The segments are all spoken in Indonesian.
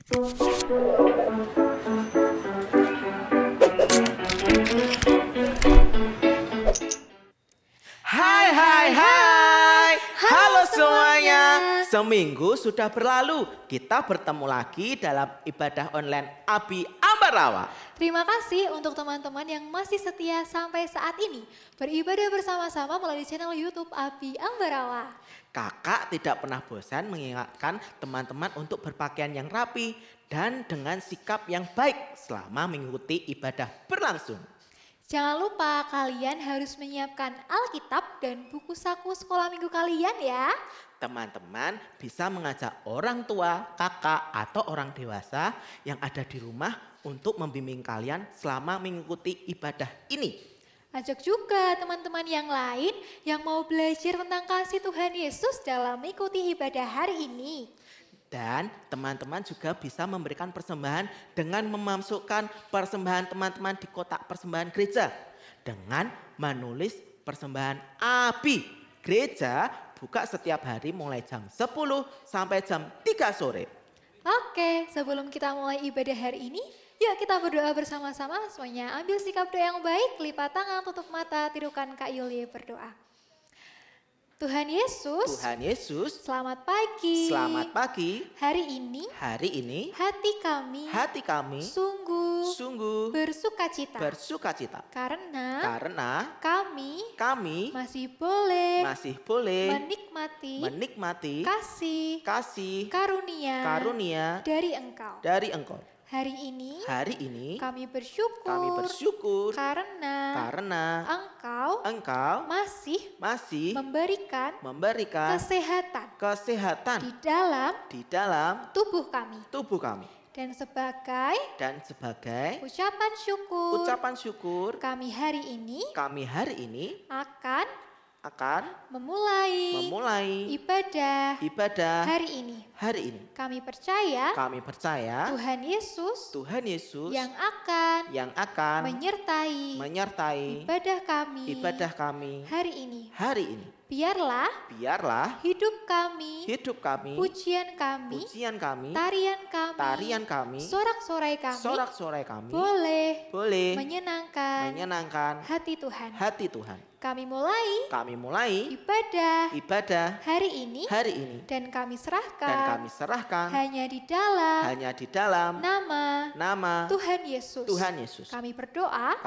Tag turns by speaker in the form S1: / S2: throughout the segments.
S1: Hai hai hai. Halo semuanya. Seminggu sudah berlalu. Kita bertemu lagi dalam ibadah online Abi Ambarawa.
S2: Terima kasih untuk teman-teman yang masih setia sampai saat ini beribadah bersama-sama melalui channel YouTube Abi Ambarawa.
S1: Kakak tidak pernah bosan mengingatkan teman-teman untuk berpakaian yang rapi dan dengan sikap yang baik selama mengikuti ibadah berlangsung.
S2: Jangan lupa kalian harus menyiapkan Alkitab dan buku saku sekolah minggu kalian ya.
S1: Teman-teman bisa mengajak orang tua, kakak, atau orang dewasa yang ada di rumah untuk membimbing kalian selama mengikuti ibadah ini.
S2: Ajak juga teman-teman yang lain yang mau belajar tentang kasih Tuhan Yesus dalam mengikuti ibadah hari ini.
S1: Dan teman-teman juga bisa memberikan persembahan dengan memasukkan persembahan teman-teman di kotak persembahan gereja. Dengan menulis persembahan Abi. Gereja buka setiap hari mulai jam 10 sampai jam 3 sore.
S2: Oke, sebelum kita mulai ibadah hari ini, yuk kita berdoa bersama-sama. Semuanya ambil sikap doa yang baik, lipat tangan, tutup mata, tirukan Kak Yulie berdoa. Tuhan Yesus, selamat pagi.
S1: Selamat pagi.
S2: Hari ini, hati kami sungguh bersuka cita. Karena kami masih boleh menikmati kasih karunia dari Engkau. Hari ini kami bersyukur karena Engkau masih memberikan kesehatan di dalam tubuh kami. Dan sebagai ucapan syukur kami hari ini akan memulai ibadah hari ini. Kami percaya Tuhan Yesus yang akan menyertai ibadah kami hari ini. Biarlah hidup kami, pujian kami, tarian kami, sorak-sorai kami, boleh menyenangkan hati Tuhan. Kami mulai ibadah hari ini dan kami serahkan hanya di dalam nama Tuhan Yesus. Kami berdoa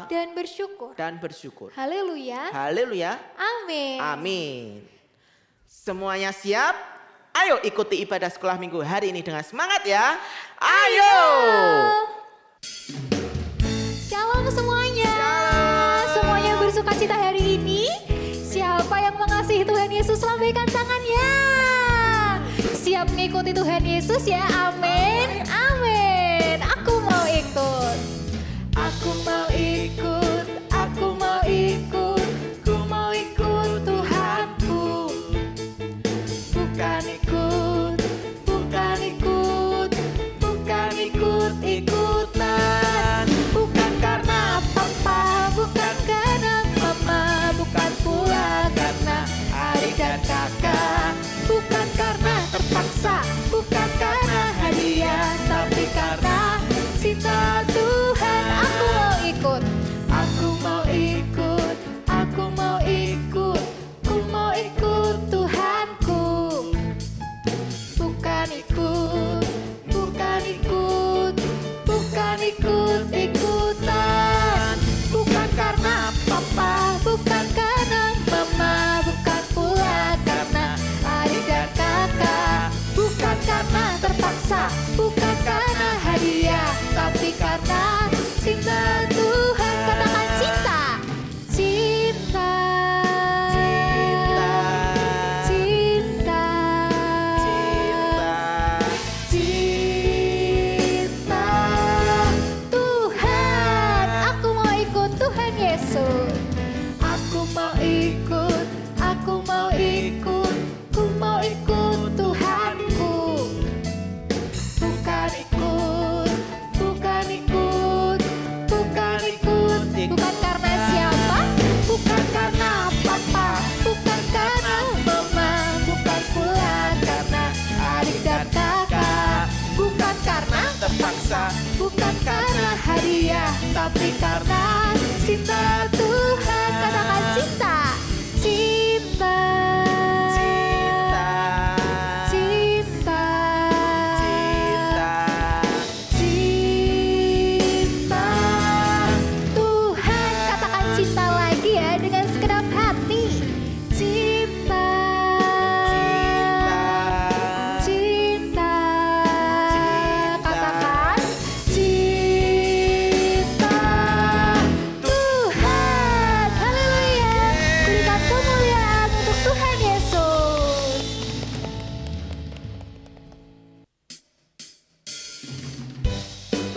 S2: dan bersyukur. Haleluya.
S1: Amin. Semuanya siap? Ayo ikuti ibadah sekolah minggu hari ini dengan semangat ya. Ayo.
S2: Shalom semuanya. Semuanya bersuka cita hari ini. Siapa yang mengasihi Tuhan Yesus lambaikan tangannya. Siap mengikuti Tuhan Yesus ya. Amin. Aku mau ikut. Ku mau ikut Tuhanku. Bukan ikut-ikutan. Bukan karena papa, bukan karena mama, bukan pula karena adik dan kakak. Bukan karena terpaksa, bukan karena hadiah, tapi karena cinta Tuhan. Aku mau ikut. Ku mau ikut Tuhanku. Bukan ikut-ikutan. Bukan karena papa, bukan karena mama, bukan pula karena adik dan kakak. Bukan karena terpaksa, bukan karena hadiah, tapi karena cinta Tuhan. Katakan cinta. Tuhan, aku mau ikut Tuhan Yesus. Ku mau ikut Tuhanku. Bukan ikut. Bukan karena siapa? Bukan karena papa, bukan karena mama, bukan pula karena adik dan kakak. Bukan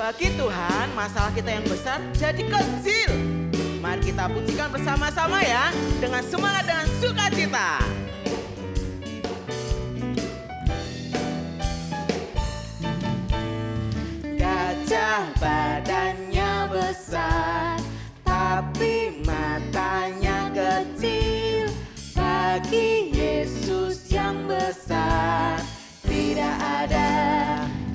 S1: Bagi Tuhan, masalah kita yang besar jadi kecil. Mari kita pujikan bersama-sama ya, dengan semangat dan sukacita. Gajah badannya besar, tapi matanya kecil. Bagi Yesus yang besar, tidak ada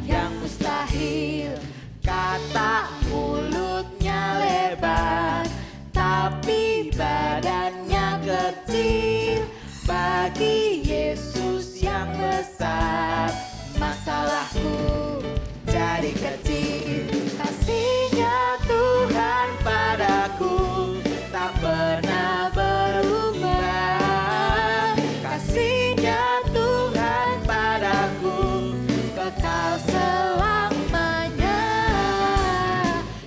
S1: yang mustahil. Kata mulutnya lebar, tapi badannya kecil. Bagi Yesus yang besar, masalahku jadi kecil. Kasih-Nya Tuhan padaku tak pernah berubah. Kasih-Nya Tuhan padaku kekal selamanya.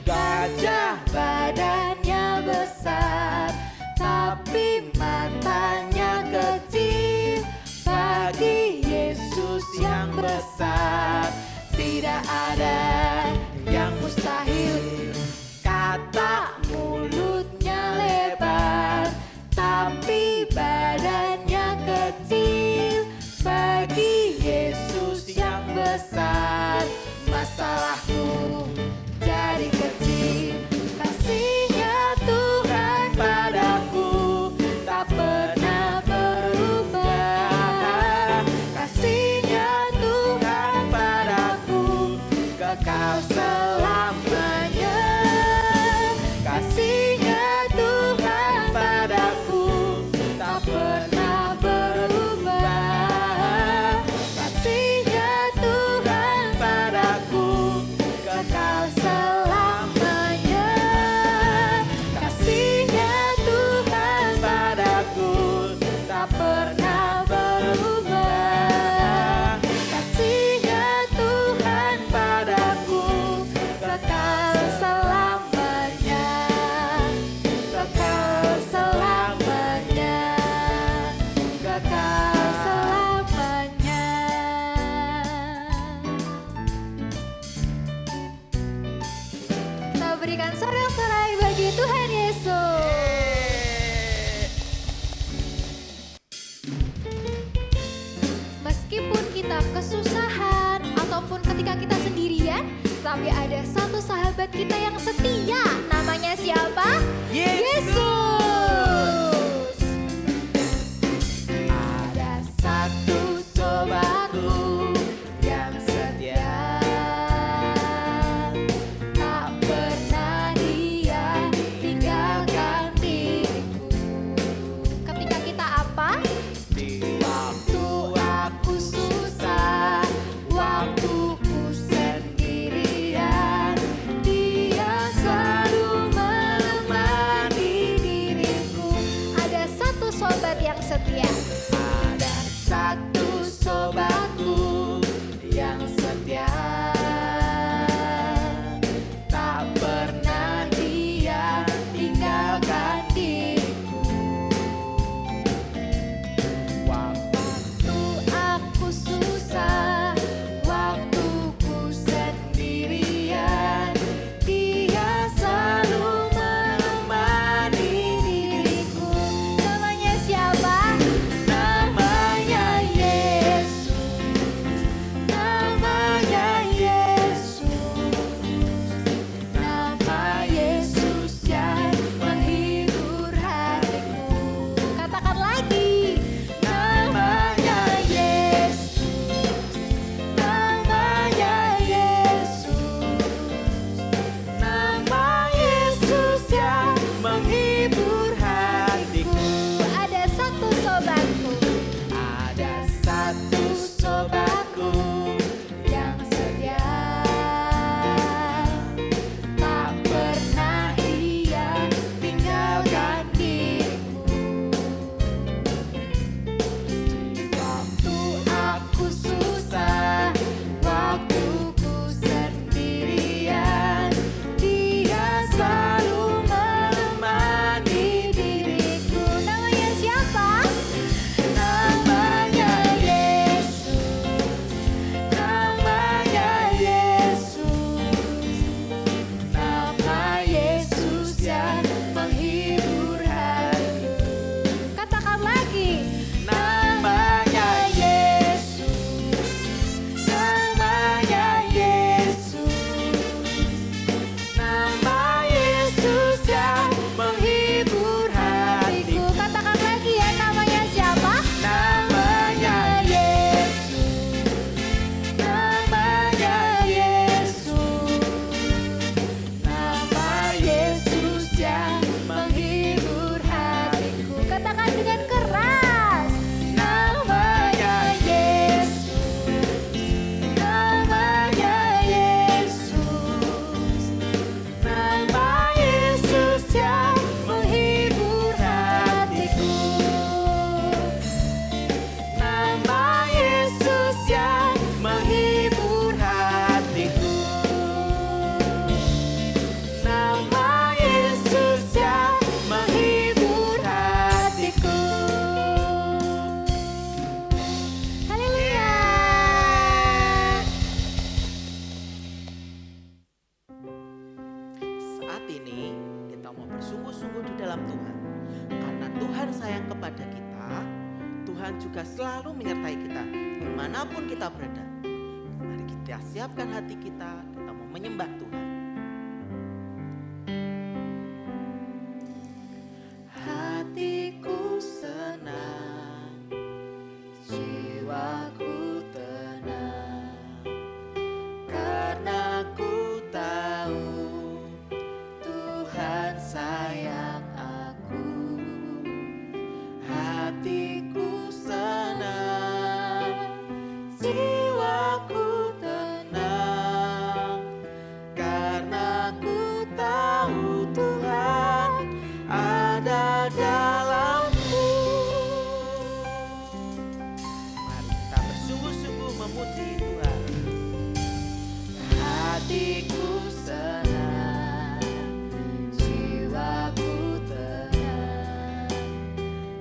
S1: Gajah badannya besar, tapi matanya kecil. Bagi Yesus yang besar, tidak ada yang mustahil. Kata mulutnya lebar, tapi badannya kecil. Bagi Yesus yang besar, masalahku jadi kecil. Kasih-Nya Tuhan padaku tak pernah berubah. Kasih-Nya Tuhan padaku kekal selamanya. Kasih-Nya Tuhan padaku tak pernah berubah. Kasih-Nya Tuhan padaku kekal selamanya. Kasih-Nya Tuhan padaku tak pernah berubah. Kasih-Nya Tuhan padaku kekal selamanya. Kekal selamanya. Kekal selamanya. Kita berikan sorak-sorai bagi Tuhan Yesus. Meskipun kita kesusahan ataupun ketika kita sendirian, tapi ada satu sahabat kita yang setia. Namanya siapa? Yesus. Ada satu sobatku yang setia, tak pernah dia tinggalkan diriku. Ketika kita apa? Waktu aku susah, waktu ku sendirian, Dia saat ini kita mau bersungguh-sungguh di dalam Tuhan. Karena Tuhan sayang kepada kita, Tuhan juga selalu menyertai kita dimanapun kita berada. Mari kita siapkan hati kita mau menyembah Tuhan. Hatiku senang, jiwaku tenang, karena ku tahu Tuhan sayang aku. Hatiku senang, jiwaku tenang, karena ku tahu Tuhan ada dalamku. Mari kita bersungguh-sungguh memuji Tuhan. Hatiku senang, jiwaku tenang,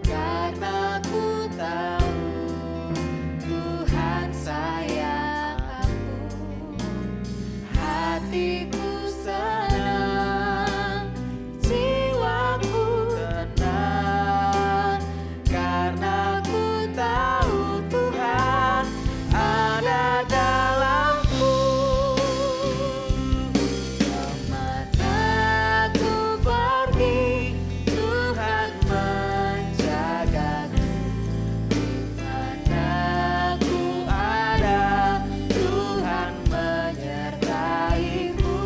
S1: karena ku tahu Tuhan sayang aku. Hatiku senang, jiwaku tenang, karena ku tahu Tuhan ada dalamku. Kemana ku pergi, Tuhan menjagaku. Dimana ku ada, Tuhan menyertaiku.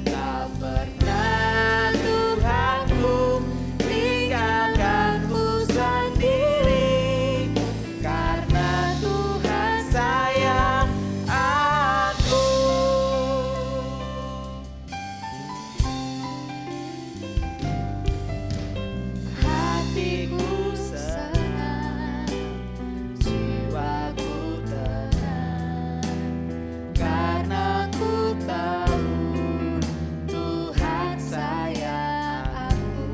S1: Tak pernah Tuhanku tinggalkanku sendiri, karena Tuhan sayang aku. Hatiku senang, jiwaku tenang, karena ku tahu Tuhan sayang aku.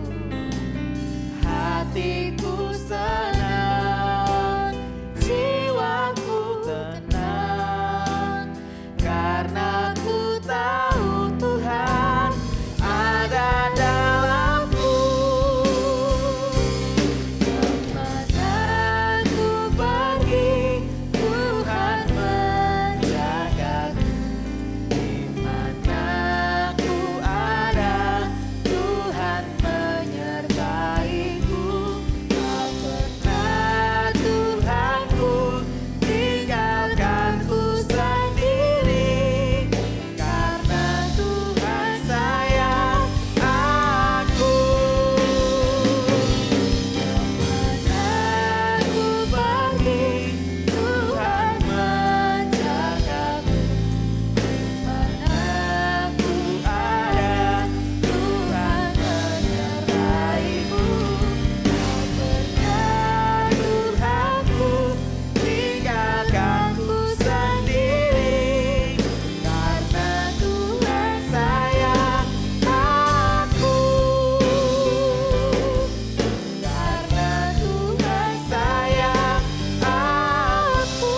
S1: Hatiku senang, jiwaku tenang, karena ku tahu Tuhan ada dalamku. Kemana ku pergi, Tuhan menjagaku. Dimana ku ada, Tuhan menyertaiku. Tak pernah Tuhanku tinggalkanku sendiri, karena Tuhan sayang aku. Kemana ku pergi, Tuhan menjagaku. Dimana ku ada, Tuhan menyertaiku. Tak pernah Tuhanku tinggalkanku sendiri, karena Tuhan sayang aku. Karena Tuhan sayang aku.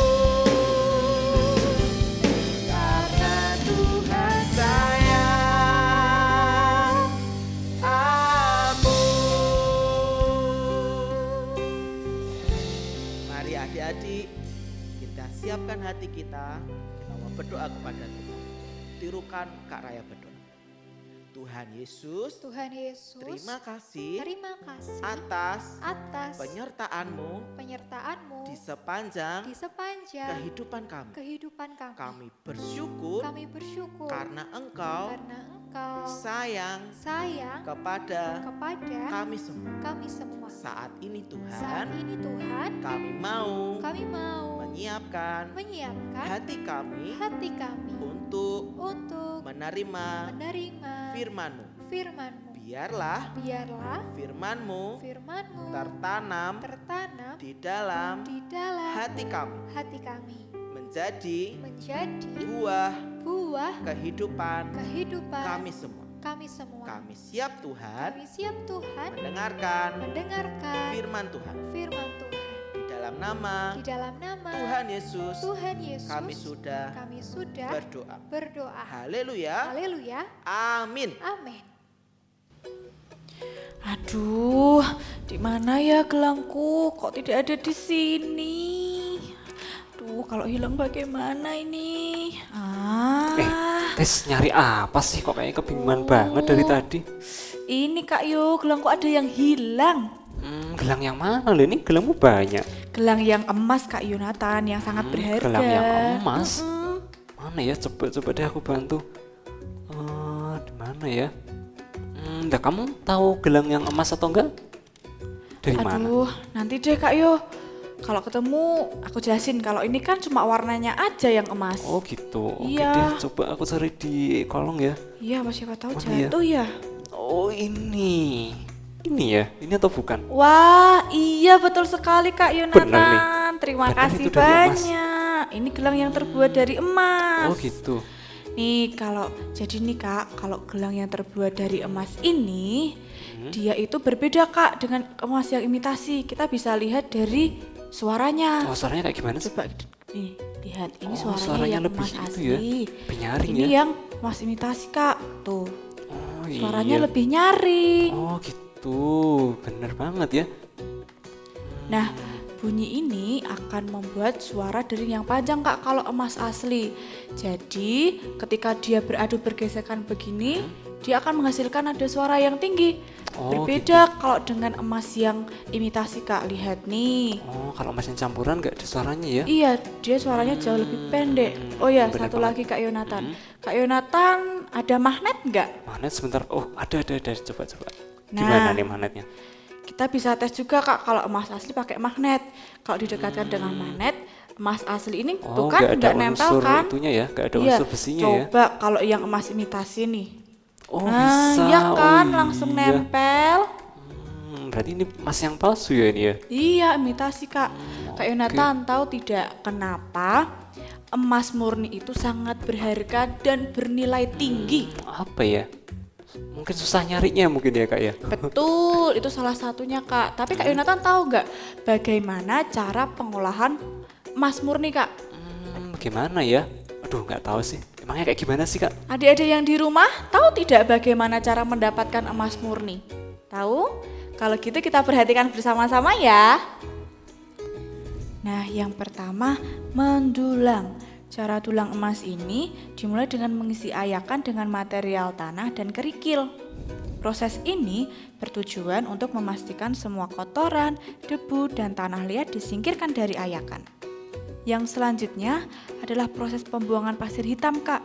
S1: Karena Tuhan sayang aku. Mari adik-adik, kita siapkan hati kita mau berdoa kepada Tuhan. Tirukan Kak Raya berdoa. Tuhan Yesus,
S2: Tuhan Yesus,
S1: terima kasih
S2: terima kasih
S1: atas
S2: atas
S1: penyertaan-Mu
S2: penyertaan-Mu
S1: di sepanjang
S2: di sepanjang
S1: kehidupan kami.
S2: kehidupan kami.
S1: Kami bersyukur
S2: Kami bersyukur
S1: karena Engkau
S2: karena Engkau
S1: sayang
S2: sayang
S1: kepada
S2: kepada
S1: kami semua.
S2: kami semua.
S1: Saat ini
S2: Saat
S1: Tuhan,
S2: ini Tuhan,
S1: kami mau
S2: menyiapkan
S1: hati kami
S2: hati kami
S1: untuk
S2: untuk
S1: menerima
S2: menerima
S1: firman-Mu.
S2: firman-Mu.
S1: Biarlah
S2: Biarlah
S1: firman-Mu
S2: firman-Mu
S1: tertanam
S2: tertanam
S1: di dalam
S2: di dalam
S1: hati kami,
S2: hati kami,
S1: menjadi
S2: menjadi
S1: buah
S2: buah
S1: kehidupan
S2: kehidupan
S1: kami semua.
S2: kami semua.
S1: Kami siap Tuhan
S2: Kami siap Tuhan
S1: mendengarkan
S2: mendengarkan
S1: firman Tuhan.
S2: firman Tuhan.
S1: Di dalam nama
S2: Di dalam nama
S1: Tuhan Yesus,
S2: Tuhan Yesus,
S1: kami sudah
S2: kami sudah
S1: berdoa.
S2: berdoa.
S1: Haleluya.
S2: Haleluya.
S1: Amin.
S2: Amin. Aduh, di mana ya gelangku? Kok tidak ada di sini? Aduh, kalau hilang bagaimana ini?
S3: Tes nyari apa sih kok kayaknya kebingungan banget dari tadi?
S2: Ini Kak Yo, gelangku ada yang hilang.
S3: Gelang yang mana loh, ini gelangmu banyak.
S2: Gelang yang emas Kak Yonatan, yang sangat berharga.
S3: Gelang yang emas? Mana ya, coba deh aku bantu. Di mana ya? Dah kamu tahu gelang yang emas atau enggak? Dari mana?
S2: Aduh, nanti deh Kak Yo. Kalau ketemu aku jelasin, kalau ini kan cuma warnanya aja yang emas.
S3: Oh gitu, oke
S2: Iya.
S3: deh, coba aku cari di kolong ya.
S2: Iya, siapa tahu
S3: Mana ya?
S2: jatuh ya.
S3: Oh ini ya, ini atau bukan?
S2: Wah, iya betul sekali Kak
S3: Bener nih.
S2: Yonatan. Terima
S3: Bener
S2: kasih
S3: itu dari emas.
S2: banyak. Ini gelang yang terbuat dari emas.
S3: Oh gitu.
S2: Nih jadi nih Kak, kalau gelang yang terbuat dari emas ini, dia itu berbeda Kak dengan emas yang imitasi. Kita bisa lihat dari suaranya.
S3: Oh suaranya kayak gimana sih?
S2: Coba nih, lihat ini
S3: Oh,
S2: suaranya yang
S3: lebih
S2: emas
S3: itu
S2: asli.
S3: ya, lebih nyaring
S2: Ini
S3: ya.
S2: yang emas imitasi Kak. Tuh,
S3: Oh
S2: suaranya
S3: iya.
S2: lebih nyaring.
S3: Oh gitu, bener banget ya.
S2: Nah, bunyi ini akan membuat suara dering yang panjang Kak kalau emas asli. Jadi, ketika dia beradu bergesekan begini, dia akan menghasilkan nada suara yang tinggi.
S3: Oh,
S2: Berbeda kalau dengan emas yang imitasi Kak. Lihat nih.
S3: Oh kalau emas yang campuran gak ada suaranya ya?
S2: Iya, dia suaranya jauh lebih pendek. Oh ya,
S3: bener
S2: satu
S3: banget.
S2: lagi Kak Yonatan. Kak Yonatan, ada magnet nggak?
S3: Magnet sebentar, oh ada, coba.
S2: Nah.
S3: Gimana nih magnetnya?
S2: Kita bisa tes juga Kak, kalau emas asli pakai magnet. Kalau didekatkan dengan magnet, emas asli ini tuh kan
S3: Gak ada
S2: nggak nempel
S3: unsur
S2: kan?
S3: itunya ya, gak ada
S2: Iya,
S3: unsur besinya ya?
S2: coba kalau yang emas imitasi nih.
S3: Oh
S2: Nah,
S3: bisa,
S2: iya kan,
S3: oh
S2: langsung
S3: iya.
S2: nempel.
S3: Berarti ini emas yang palsu ya ini ya?
S2: Iya, imitasi Kak. Kak Yonatan tahu tidak kenapa emas murni itu sangat berharga dan bernilai tinggi?
S3: Apa ya? Mungkin susah nyarinya mungkin ya kak ya?
S2: Betul, itu salah satunya Kak. Tapi Kak Yonatan tahu nggak bagaimana cara pengolahan emas murni Kak?
S3: Gimana ya? Aduh nggak tahu sih. Emangnya kayak gimana sih kak?
S2: Adik-adik yang di rumah tahu tidak bagaimana cara mendapatkan emas murni? Tahu? Kalau gitu kita perhatikan bersama-sama ya. Nah, yang pertama mendulang. Cara dulang emas ini dimulai dengan mengisi ayakan dengan material tanah dan kerikil. Proses ini bertujuan untuk memastikan semua kotoran, debu, dan tanah liat disingkirkan dari ayakan. Yang selanjutnya adalah proses pembuangan pasir hitam, Kak.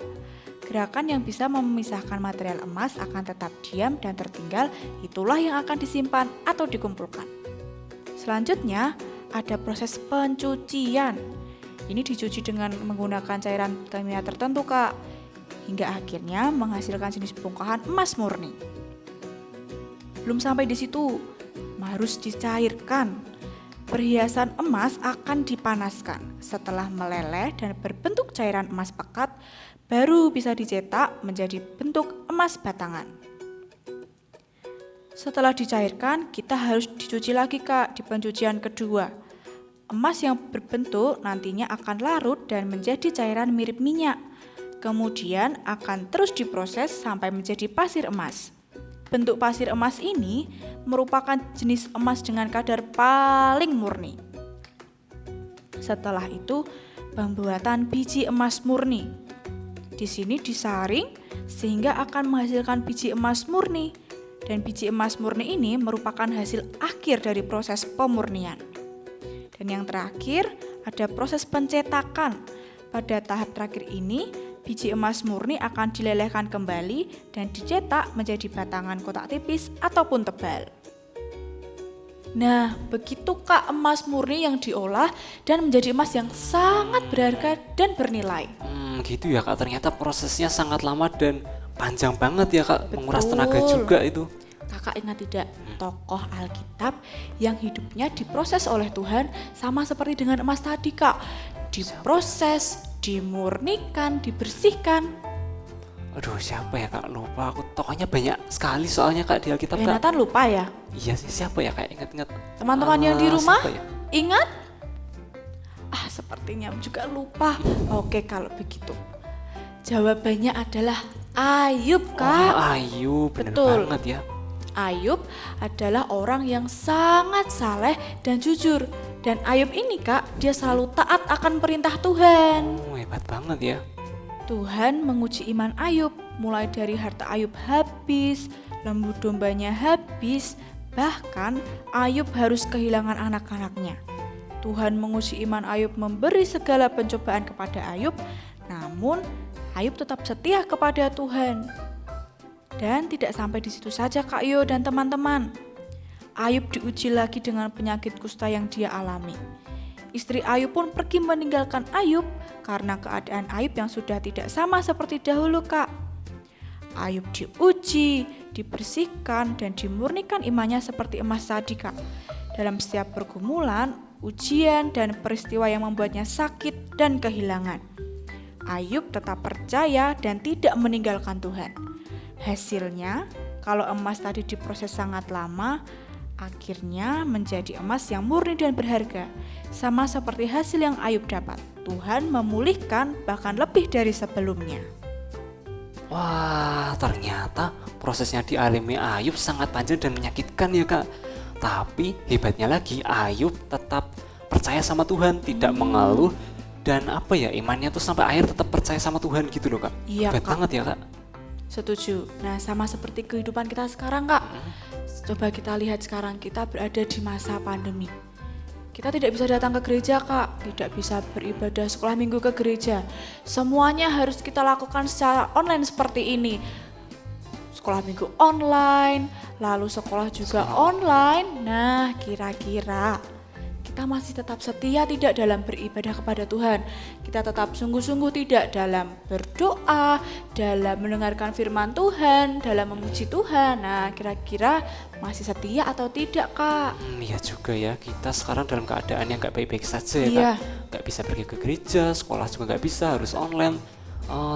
S2: Gerakan yang bisa memisahkan material emas akan tetap diam dan tertinggal, itulah yang akan disimpan atau dikumpulkan. Selanjutnya, ada proses pencucian. Ini dicuci dengan menggunakan cairan kimia tertentu, Kak, hingga akhirnya menghasilkan jenis bongkahan emas murni. Belum sampai di situ, harus dicairkan. Perhiasan emas akan dipanaskan. Setelah meleleh dan berbentuk cairan emas pekat, baru bisa dicetak menjadi bentuk emas batangan. Setelah dicairkan, kita harus dicuci lagi, Kak, di pencucian kedua. Emas yang berbentuk nantinya akan larut dan menjadi cairan mirip minyak. Kemudian akan terus diproses sampai menjadi pasir emas. Bentuk pasir emas ini merupakan jenis emas dengan kadar paling murni. Setelah itu, pembuatan biji emas murni. Di sini disaring sehingga akan menghasilkan biji emas murni. Dan biji emas murni ini merupakan hasil akhir dari proses pemurnian. Dan yang terakhir, ada proses pencetakan. Pada tahap terakhir ini, biji emas murni akan dilelehkan kembali dan dicetak menjadi batangan kotak tipis ataupun tebal. Nah, begitu Kak emas murni yang diolah dan menjadi emas yang sangat berharga dan bernilai.
S3: Gitu ya kak, ternyata prosesnya sangat lama dan panjang banget ya kak, menguras
S2: Betul.
S3: tenaga juga itu.
S2: Kakak ingat tidak, tokoh Alkitab yang hidupnya diproses oleh Tuhan sama seperti dengan emas tadi, Kak. Diproses, dimurnikan, dibersihkan.
S3: Aduh siapa ya kak, lupa aku, tokohnya banyak sekali soalnya kak di Alkitab kak.
S2: Yonatan lupa ya?
S3: Iya sih, siapa ya kak, ingat-ingat.
S2: Teman-teman yang di rumah,
S3: Siapa ya?
S2: ingat? Sepertinya juga lupa. Oke, kalau begitu. Jawabannya adalah Ayub, Kak.
S3: Oh Ayu, bener
S2: Betul.
S3: banget ya.
S2: Ayub adalah orang yang sangat saleh dan jujur. Dan Ayub ini Kak, dia selalu taat akan perintah Tuhan.
S3: Oh, hebat banget ya.
S2: Tuhan menguji iman Ayub, mulai dari harta Ayub habis, lembu dombanya habis, bahkan Ayub harus kehilangan anak-anaknya. Tuhan menguji iman Ayub memberi segala pencobaan kepada Ayub, namun Ayub tetap setia kepada Tuhan. Dan tidak sampai di situ saja Kak Yo dan teman-teman. Ayub diuji lagi dengan penyakit kusta yang dia alami. Istri Ayub pun pergi meninggalkan Ayub karena keadaan Ayub yang sudah tidak sama seperti dahulu Kak. Ayub diuji, dibersihkan dan dimurnikan imannya seperti emas tadi Kak. Dalam setiap pergumulan, ujian dan peristiwa yang membuatnya sakit dan kehilangan, Ayub tetap percaya dan tidak meninggalkan Tuhan. Hasilnya, kalau emas tadi diproses sangat lama, akhirnya menjadi emas yang murni dan berharga. Sama seperti hasil yang Ayub dapat, Tuhan memulihkan bahkan lebih dari sebelumnya.
S3: Wah, ternyata prosesnya dialami Ayub sangat panjang dan menyakitkan ya Kak. Tapi hebatnya lagi, Ayub tetap percaya sama Tuhan, tidak mengeluh. Dan imannya tuh sampai akhir tetap percaya sama Tuhan gitu loh Kak.
S2: Iya,
S3: Hebat
S2: Kak.
S3: banget ya Kak.
S2: Setuju. Nah, sama seperti kehidupan kita sekarang Kak. Coba kita lihat sekarang, kita berada di masa pandemi. Kita tidak bisa datang ke gereja Kak, tidak bisa beribadah sekolah minggu ke gereja. Semuanya harus kita lakukan secara online seperti ini. Sekolah minggu online, lalu sekolah juga online. Nah, kira-kira kita masih tetap setia tidak dalam beribadah kepada Tuhan? Kita tetap sungguh-sungguh tidak dalam berdoa, dalam mendengarkan firman Tuhan, dalam memuji Tuhan. Nah, kira-kira masih setia atau tidak Kak?
S3: Iya juga ya, kita sekarang dalam keadaan yang gak baik-baik saja ya
S2: Iya.
S3: Kak. Gak bisa pergi ke gereja, sekolah juga gak bisa, harus online.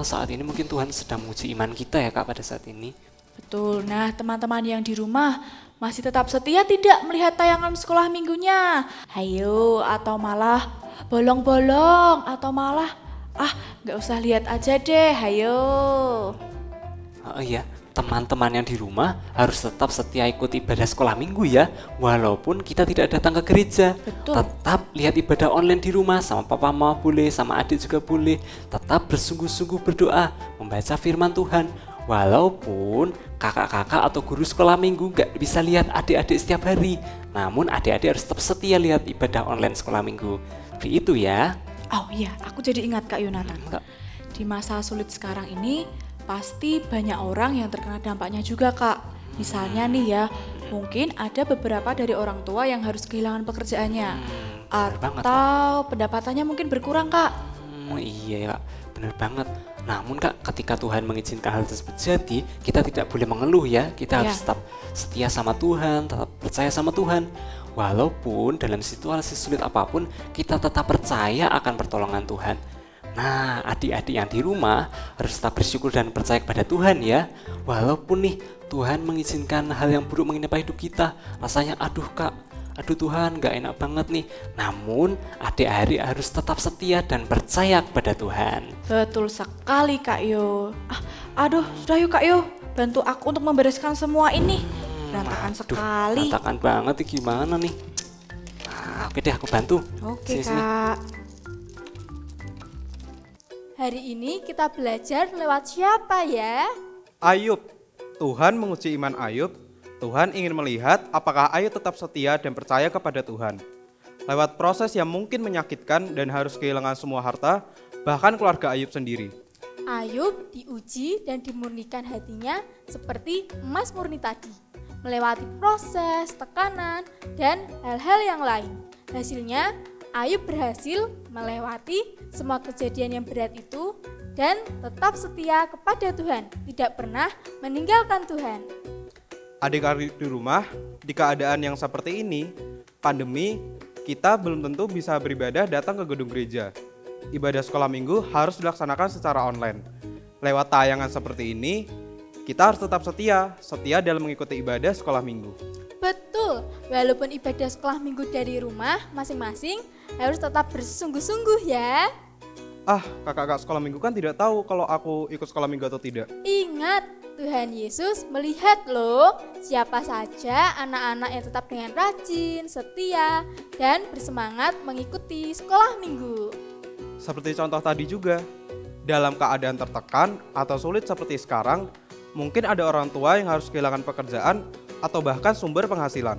S3: Saat ini mungkin Tuhan sedang menguji iman kita ya Kak pada saat ini.
S2: Betul. Nah, teman-teman yang di rumah masih tetap setia tidak melihat tayangan sekolah minggunya? Hayo, atau malah bolong-bolong, atau malah gak usah lihat aja deh, hayo.
S3: Iya, teman-teman yang di rumah harus tetap setia ikut ibadah sekolah minggu ya. Walaupun kita tidak datang ke gereja,
S2: Betul.
S3: tetap lihat ibadah online di rumah, sama papa mama boleh, sama adik juga boleh. Tetap bersungguh-sungguh berdoa, membaca firman Tuhan. Walaupun kakak-kakak atau guru sekolah minggu gak bisa lihat adik-adik setiap hari, namun adik-adik harus tetap setia lihat ibadah online sekolah minggu. Seperti itu ya.
S2: Oh iya, aku jadi ingat Kak Yonatan.
S3: Kak.
S2: Di masa sulit sekarang ini, pasti banyak orang yang terkena dampaknya juga Kak. Misalnya nih ya, mungkin ada beberapa dari orang tua yang harus kehilangan pekerjaannya.
S3: Bener banget,
S2: Atau pendapatannya mungkin berkurang Kak.
S3: Iya Kak, bener banget. Namun Kak, ketika Tuhan mengizinkan hal tersebut jadi, kita tidak boleh mengeluh ya. Kita harus tetap setia sama Tuhan, tetap percaya sama Tuhan. Walaupun dalam situasi sulit apapun, kita tetap percaya akan pertolongan Tuhan. Nah, adik-adik yang di rumah harus tetap bersyukur dan percaya kepada Tuhan ya. Walaupun nih Tuhan mengizinkan hal yang buruk menimpa hidup kita, rasanya aduh Kak, aduh Tuhan gak enak banget nih. Namun adik-adik harus tetap setia dan percaya kepada Tuhan.
S2: Betul sekali Kak Yo. Aduh, sudah yuk Kak Yo, bantu aku untuk membereskan semua ini. Berantakan sekali.
S3: Berantakan banget nih, gimana nih? Oke deh, aku bantu.
S2: Oke
S3: Sini.
S2: Kak.
S4: Hari ini kita belajar lewat siapa ya?
S5: Ayub. Tuhan menguji iman Ayub. Tuhan ingin melihat apakah Ayub tetap setia dan percaya kepada Tuhan. Lewat proses yang mungkin menyakitkan dan harus kehilangan semua harta, bahkan keluarga Ayub sendiri.
S4: Ayub diuji dan dimurnikan hatinya seperti emas murni tadi. Melewati proses, tekanan, dan hal-hal yang lain. Hasilnya, Ayub berhasil melewati semua kejadian yang berat itu dan tetap setia kepada Tuhan, tidak pernah meninggalkan Tuhan.
S5: Adik-adik di rumah, di keadaan yang seperti ini, pandemi, kita belum tentu bisa beribadah datang ke gedung gereja. Ibadah sekolah minggu harus dilaksanakan secara online. Lewat tayangan seperti ini, kita harus tetap setia dalam mengikuti ibadah sekolah minggu.
S4: Betul, walaupun ibadah sekolah minggu dari rumah masing-masing harus tetap bersungguh-sungguh ya.
S5: Ah, kakak-kakak sekolah minggu kan tidak tahu kalau aku ikut sekolah minggu atau tidak.
S4: Ingat, Tuhan Yesus melihat loh siapa saja anak-anak yang tetap dengan rajin, setia, dan bersemangat mengikuti sekolah minggu.
S5: Seperti contoh tadi juga, dalam keadaan tertekan atau sulit seperti sekarang, mungkin ada orang tua yang harus kehilangan pekerjaan atau bahkan sumber penghasilan.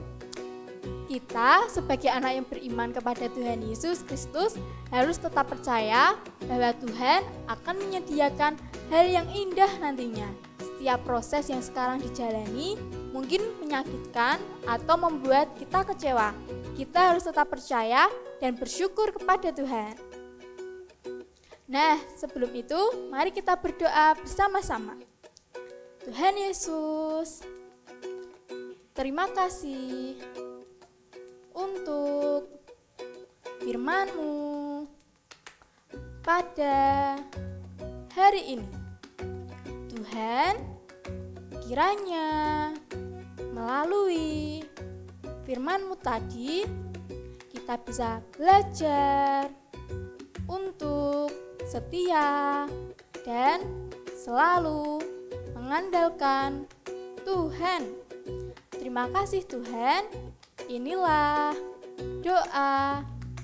S4: Kita sebagai anak yang beriman kepada Tuhan Yesus Kristus harus tetap percaya bahwa Tuhan akan menyediakan hal yang indah nantinya. Setiap proses yang sekarang dijalani mungkin menyakitkan atau membuat kita kecewa. Kita harus tetap percaya dan bersyukur kepada Tuhan. Nah, sebelum itu mari kita berdoa bersama-sama. Tuhan Yesus, terima kasih untuk firman-Mu pada hari ini. Tuhan, kiranya melalui firman-Mu tadi, kita bisa belajar untuk setia dan selalu mengandalkan Tuhan. Terima kasih Tuhan. Inilah doa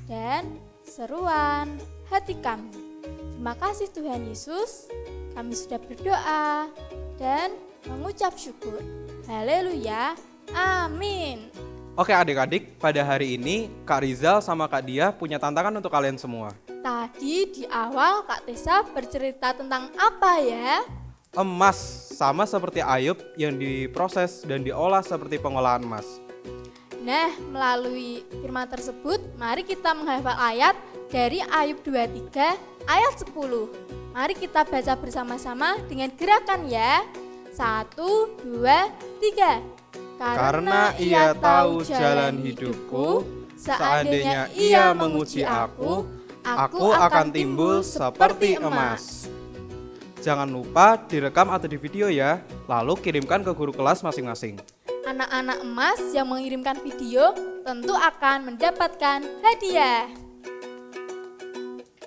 S4: dan seruan hati kami. Terima kasih Tuhan Yesus, kami sudah berdoa dan mengucap syukur. Haleluya, amin.
S5: Oke adik-adik, pada hari ini Kak Rizal sama Kak Dia punya tantangan untuk kalian semua.
S4: Tadi di awal Kak Tessa bercerita tentang apa ya?
S5: Emas, sama seperti Ayub yang diproses dan diolah seperti pengolahan emas.
S4: Nah, melalui firman tersebut, mari kita menghafal ayat dari Ayub 23 ayat 10. Mari kita baca bersama-sama dengan gerakan ya. 1, 2, 3.
S5: Karena ia tahu jalan hidupku, seandainya ia menguji aku akan timbul seperti emas. Jangan lupa direkam atau di video ya, lalu kirimkan ke guru kelas masing-masing.
S4: Anak-anak emas yang mengirimkan video tentu akan mendapatkan hadiah.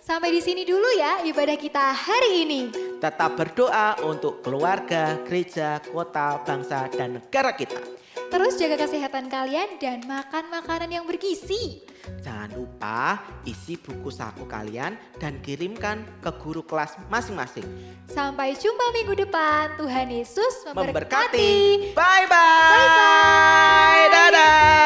S2: Sampai di sini dulu ya ibadah kita hari ini.
S1: Tetap berdoa untuk keluarga, gereja, kota, bangsa, dan negara kita.
S2: Terus jaga kesehatan kalian dan makan makanan yang bergizi.
S1: Jangan lupa isi buku saku kalian dan kirimkan ke guru kelas masing-masing.
S2: Sampai jumpa minggu depan. Tuhan Yesus memberkati.
S1: Memberkati. Bye-bye. Dadah.